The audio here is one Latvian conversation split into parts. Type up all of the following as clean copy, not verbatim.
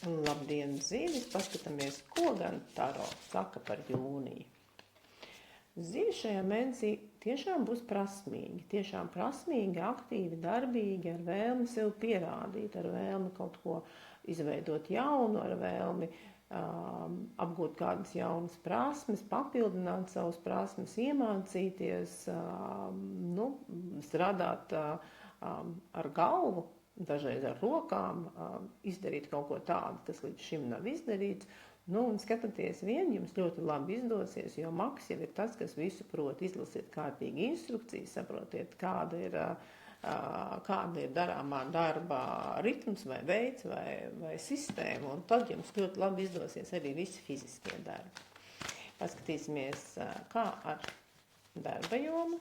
Labdien, zīvis! Paskatāmies, ko gan Taro saka par jūniju. Zivi šajā mēnesī tiešām būs prasmīgi, aktīvi, darbīgi, ar vēlmi sev pierādīt, ar vēlmi kaut ko izveidot jaunu, ar vēlmi apgūt kādas jaunas prasmes, papildināt savas prasmes, iemācīties, strādāt ar galvu, dažreiz ar rokām, izdarīt kaut ko tādu, kas līdz šim nav izdarīts. Un skatoties vien, jums ļoti labi izdosies, jo maks jau ir tas, kas visu prot. Izlasiet kārtīgi instrukcijas, saprotiet, kāda ir darāmā darba ritms vai veids vai sistēma, un tad jums ļoti labi izdosies arī visi fiziskie darbi. Paskatīsimies, kā ar darba jomu.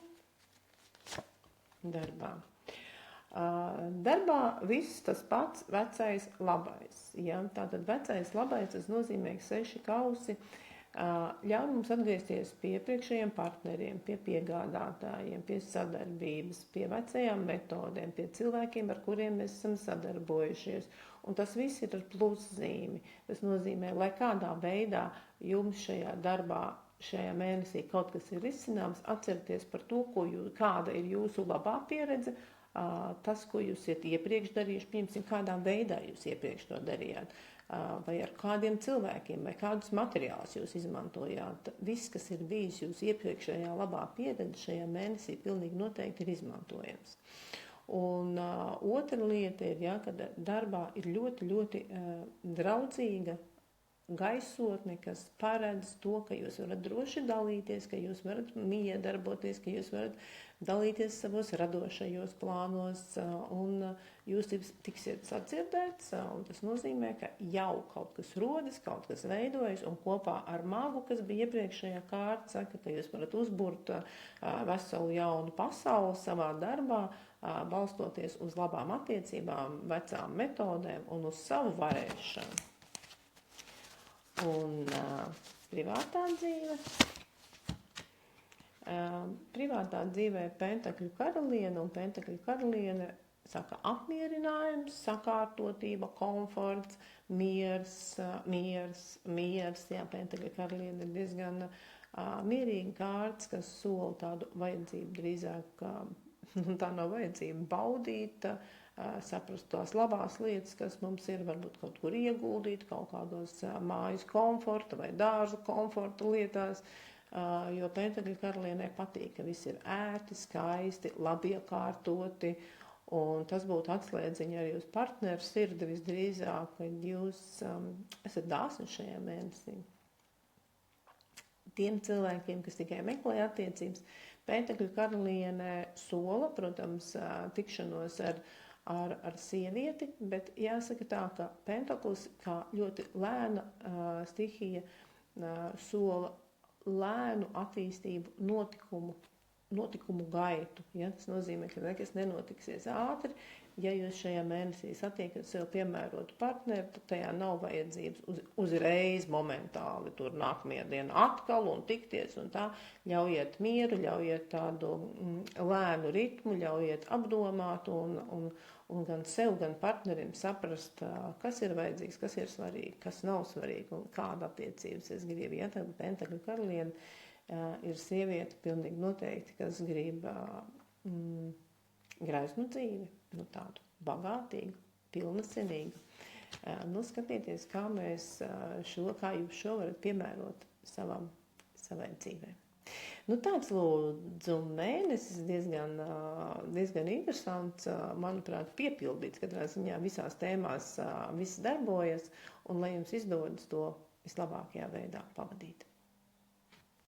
Darbā viss tas pats vecais labais. Ja? Tātad vecais labais, tas nozīmē, ka 6 kausi ļauj mums atgriezties pie iepriekšējiem partneriem, pie piegādātājiem, pie sadarbības, pie vecajām metodēm, pie cilvēkiem, ar kuriem mēs esam sadarbojušies. Un tas viss ir ar pluszīmi. Tas nozīmē, lai kādā veidā jums šajā darbā, šajā mēnesī kaut kas ir izcināms, atcerieties par to, kāda ir jūsu labā pieredze, tas, ko jūs esat iepriekš darījuši, piemēram, kādā veidā jūs iepriekš to darījāt, vai ar kādiem cilvēkiem, vai kādus materiālus jūs izmantojāt. Viss, kas ir bijis jūsu iepriekšējā labā pieredze, šajā mēnesī pilnīgi noteikti ir izmantojams. Un otra lieta ir, kad darbā ir ļoti, ļoti draudzīga gaisotne, kas paredz to, ka jūs varat droši dalīties, ka jūs varat miedarboties, ka jūs varat dalīties savos radošajos plānos, un jūs tiksiet sadzirdēts, un tas nozīmē, ka jau kaut kas rodas, kaut kas veidojas, un kopā ar magu, kas bija iepriekšējā kārta, saka, ka jūs varat uzburt veselu jaunu pasauli savā darbā, balstoties uz labām attiecībām, vecām metodēm un uz savu varēšanu. Un privātā dzīve. Privātā dzīvē pentakļu karaliene, un pentakļu karaliene saka apmierinājums, sakārtotība, komforts, miers. Jā, pentakļu karaliene ir diezgan mierīga kārts, kas sola tādu vajadzību drīzāk, tā nav vajadzība baudīt, saprast tās labās lietas, kas mums ir, varbūt kaut kur ieguldīt, kaut kādos mājas komforta vai dārzu komforta lietās, jo pentakļu karalienē patīk, ka viss ir ērti, skaisti, labi iekārtoti, un tas būtu atslēdziņa arī uz partneru sirdi visdrīzāk, kad jūs esat dāsni šajā mēnesī. Tiem cilvēkiem, kas tikai meklē attiecības, pentakļu karalienē sola, protams, tikšanos ar sievieti, bet jāsaka tā, ka pentaklis kā ļoti lēna stihija sola lēnu attīstību notikumu gaitu. Ja? Tas nozīmē, ka nekas nenotiksies ātri. Ja jūs šajā mēnesī satiekat sev piemērotu partneri, tad tajā nav vajadzības uzreiz momentāli tur nākamajā dienā atkal un tikties un tā. Ļaujiet mieru, ļaujiet tādu lēnu ritmu, ļaujiet apdomāt un gan sev, gan partnerim saprast, kas ir vajadzīgs, kas ir svarīgi, kas nav svarīgi un kāda attiecības es gribu. Ja tad pentakļu karaliene ir sieviete pilnīgi noteikti, kas grib graiznu dzīvi, tādu bagātīgu, pilnacenīgu. Skatieties, kā jūs šo varat piemērot savai dzīvē. Tāds lūdzu mēnesis diezgan interesants, manuprāt, piepildīts, katrā ziņā visās tēmās viss darbojas, un lai jums izdodas to vislabākajā veidā pavadīt.